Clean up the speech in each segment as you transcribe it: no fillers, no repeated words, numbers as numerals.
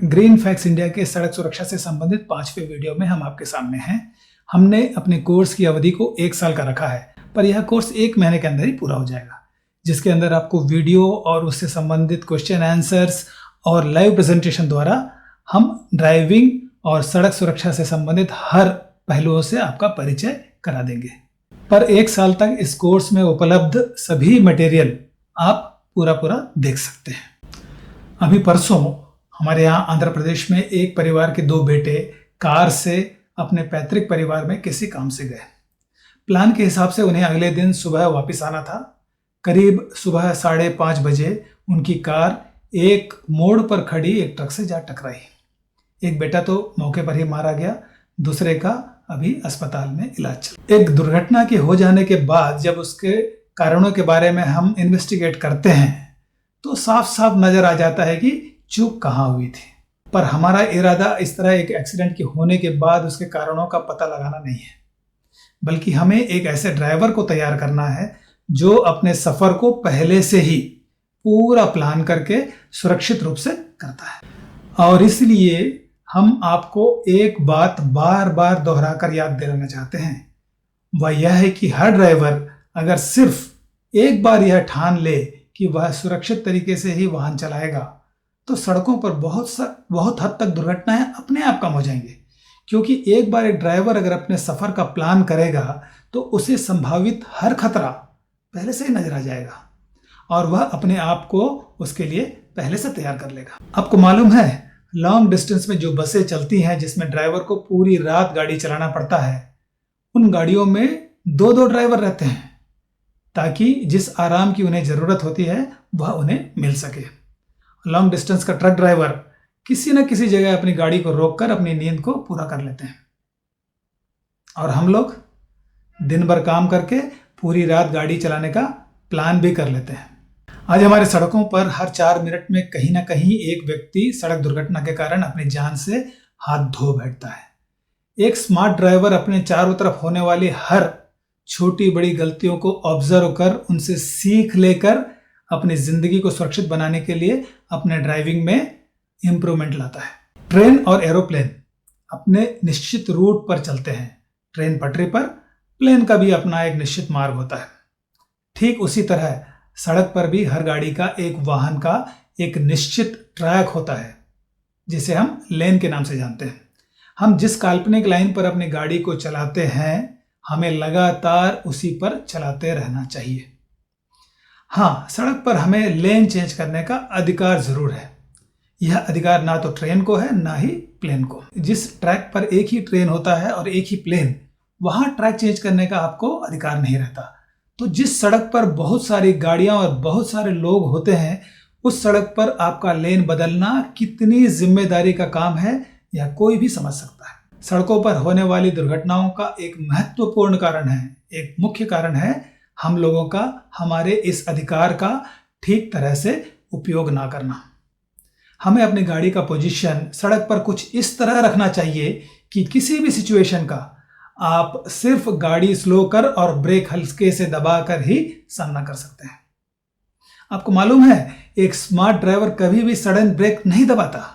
Green facts India के सड़क सुरक्षा से संबंधित 5वें वीडियो में हम आपके सामने हैं। हमने अपने कोर्स की अवधि को 1 साल का रखा है, पर यह कोर्स 1 महीने के अंदर ही पूरा हो जाएगा, जिसके अंदर आपको वीडियो और उससे संबंधित क्वेश्चन आंसर्स और लाइव प्रेजेंटेशन द्वारा हम ड्राइविंग और सड़क सुरक्षा से संबंधित हर पहलुओं से आपका परिचय करा देंगे। पर 1 साल तक इस कोर्स में उपलब्ध सभी मटेरियल आप पूरा देख सकते हैं। अभी परसों हमारे यहाँ आंध्र प्रदेश में एक परिवार के 2 बेटे कार से अपने पैतृक परिवार में किसी काम से गए। प्लान के हिसाब से उन्हें अगले दिन सुबह वापस आना था। करीब सुबह 5:30 बजे उनकी कार एक मोड़ पर खड़ी एक ट्रक से जा टकराई। एक बेटा तो मौके पर ही मारा गया, दूसरे का अभी अस्पताल में इलाज चल। एक दुर्घटना के हो जाने के बाद जब उसके कारणों के बारे में हम इन्वेस्टिगेट करते हैं तो साफ साफ नजर आ जाता है कि चूक कहाँ हुई थी। पर हमारा इरादा इस तरह एक एक्सीडेंट के होने के बाद उसके कारणों का पता लगाना नहीं है, बल्कि हमें एक ऐसे ड्राइवर को तैयार करना है जो अपने सफर को पहले से ही पूरा प्लान करके सुरक्षित रूप से करता है। और इसलिए हम आपको एक बात बार बार दोहराकर याद दिलाना चाहते हैं, वह यह है कि हर ड्राइवर अगर सिर्फ एक बार यह ठान ले कि वह सुरक्षित तरीके से ही वाहन चलाएगा तो सड़कों पर बहुत हद तक दुर्घटनाएं अपने आप कम हो जाएंगी। क्योंकि एक बार एक ड्राइवर अगर अपने सफर का प्लान करेगा तो उसे संभावित हर खतरा पहले से ही नजर आ जाएगा और वह अपने आप को उसके लिए पहले से तैयार कर लेगा। आपको मालूम है, लॉन्ग डिस्टेंस में जो बसें चलती हैं जिसमें ड्राइवर को पूरी रात गाड़ी चलाना पड़ता है, उन गाड़ियों में 2 ड्राइवर रहते हैं ताकि जिस आराम की उन्हें जरूरत होती है वह उन्हें मिल सके। लॉन्ग डिस्टेंस का ट्रक ड्राइवर किसी न किसी जगह अपनी गाड़ी को रोककर अपनी नींद को पूरा कर लेते हैं, और हम लोग दिन भर काम करके पूरी रात गाड़ी चलाने का प्लान भी कर लेते हैं। आज हमारे सड़कों पर हर 4 मिनट में कहीं ना कहीं एक व्यक्ति सड़क दुर्घटना के कारण अपनी जान से हाथ धो बैठता है। एक स्मार्ट ड्राइवर अपने चारों तरफ होने वाली हर छोटी बड़ी गलतियों को ऑब्जर्व कर उनसे सीख लेकर अपनी जिंदगी को सुरक्षित बनाने के लिए अपने ड्राइविंग में इंप्रूवमेंट लाता है। ट्रेन और एरोप्लेन अपने निश्चित रूट पर चलते हैं। ट्रेन पटरी पर, प्लेन का भी अपना एक निश्चित मार्ग होता है। ठीक उसी तरह सड़क पर भी हर गाड़ी का, एक वाहन का एक निश्चित ट्रैक होता है जिसे हम लेन के नाम से जानते हैं। हम जिस काल्पनिक लाइन पर अपनी गाड़ी को चलाते हैं हमें लगातार उसी पर चलाते रहना चाहिए। हाँ, सड़क पर हमें लेन चेंज करने का अधिकार जरूर है। यह अधिकार ना तो ट्रेन को है ना ही प्लेन को। जिस ट्रैक पर एक ही ट्रेन होता है और एक ही प्लेन, वहां ट्रैक चेंज करने का आपको अधिकार नहीं रहता। तो जिस सड़क पर बहुत सारी गाड़ियां और बहुत सारे लोग होते हैं, उस सड़क पर आपका लेन बदलना कितनी जिम्मेदारी का काम है यह कोई भी समझ सकता है। सड़कों पर होने वाली दुर्घटनाओं का एक महत्वपूर्ण कारण है, एक मुख्य कारण है हम लोगों का हमारे इस अधिकार का ठीक तरह से उपयोग ना करना। हमें अपनी गाड़ी का पोजीशन सड़क पर कुछ इस तरह रखना चाहिए कि किसी भी सिचुएशन का आप सिर्फ गाड़ी स्लो कर और ब्रेक हल्के से दबाकर ही सामना कर सकते हैं। आपको मालूम है, एक स्मार्ट ड्राइवर कभी भी सडन ब्रेक नहीं दबाता।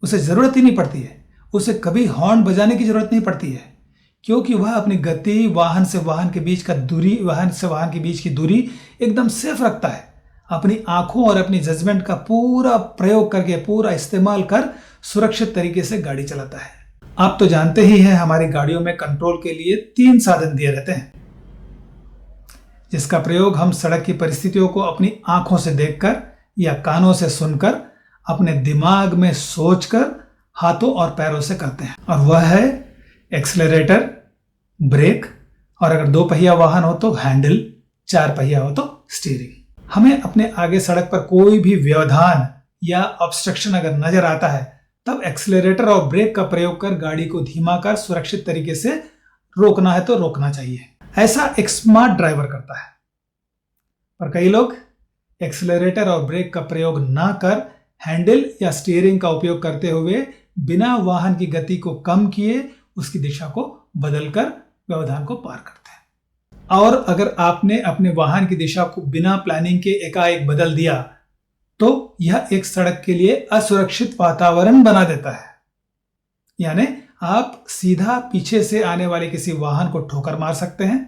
उसे जरूरत ही नहीं पड़ती है। उसे कभी हॉर्न बजाने की जरूरत नहीं पड़ती है, क्योंकि वह अपनी गति वाहन से वाहन के बीच की दूरी एकदम सेफ रखता है। अपनी आंखों और अपनी जजमेंट का पूरा प्रयोग करके, पूरा इस्तेमाल कर सुरक्षित तरीके से गाड़ी चलाता है। आप तो जानते ही हैं, हमारी गाड़ियों में कंट्रोल के लिए 3 साधन दिए रहते हैं, जिसका प्रयोग हम सड़क की परिस्थितियों को अपनी आंखों से देखकर या कानों से सुनकर, अपने दिमाग में सोचकर, हाथों और पैरों से करते हैं। और वह है एक्सेलरेटर, ब्रेक, और अगर 2 पहिया वाहन हो तो हैंडल, 4 पहिया हो तो स्टीयरिंग। हमें अपने आगे सड़क पर कोई भी व्यवधान या ऑब्स्ट्रक्शन अगर नजर आता है तब एक्सेलरेटर और ब्रेक का प्रयोग कर गाड़ी को धीमा कर सुरक्षित तरीके से रोकना है तो रोकना चाहिए। ऐसा एक स्मार्ट ड्राइवर करता है। पर कई लोग एक्सेलरेटर और ब्रेक का प्रयोग ना कर हैंडल या स्टीयरिंग का उपयोग करते हुए बिना वाहन की गति को कम किए उसकी दिशा को बदलकर व्यवधान को पार करते हैं। और अगर आपने अपने वाहन की दिशा को बिना प्लानिंग के एकाएक बदल दिया तो यह एक सड़क के लिए असुरक्षित वातावरण बना देता है। यानी आप सीधा पीछे से आने वाले किसी वाहन को ठोकर मार सकते हैं।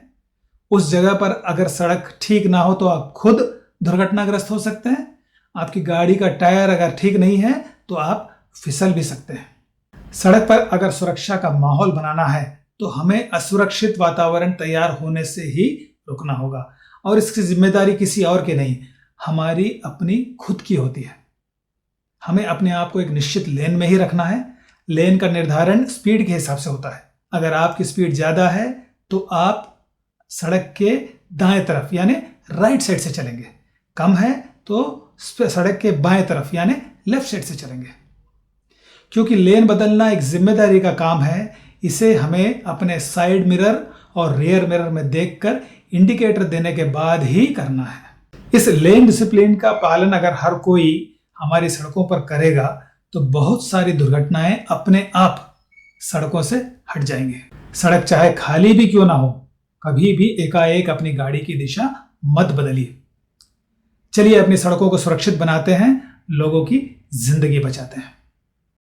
उस जगह पर अगर सड़क ठीक ना हो तो आप खुद दुर्घटनाग्रस्त हो सकते हैं। आपकी गाड़ी का टायर अगर ठीक नहीं है तो आप फिसल भी सकते हैं। सड़क पर अगर सुरक्षा का माहौल बनाना है तो हमें असुरक्षित वातावरण तैयार होने से ही रुकना होगा, और इसकी जिम्मेदारी किसी और की नहीं, हमारी अपनी खुद की होती है। हमें अपने आप को एक निश्चित लेन में ही रखना है। लेन का निर्धारण स्पीड के हिसाब से होता है। अगर आपकी स्पीड ज्यादा है तो आप सड़क के दाएं तरफ यानी राइट साइड से चलेंगे, कम है तो सड़क के बाएं तरफ यानी लेफ्ट साइड से चलेंगे। क्योंकि लेन बदलना एक जिम्मेदारी का काम है, इसे हमें अपने साइड मिरर और रियर मिरर में देखकर इंडिकेटर देने के बाद ही करना है। इस लेन डिसिप्लिन का पालन अगर हर कोई हमारी सड़कों पर करेगा तो बहुत सारी दुर्घटनाएं अपने आप सड़कों से हट जाएंगे। सड़क चाहे खाली भी क्यों ना हो, कभी भी एकाएक अपनी गाड़ी की दिशा मत बदलिए। चलिए अपनी सड़कों को सुरक्षित बनाते हैं, लोगों की जिंदगी बचाते हैं।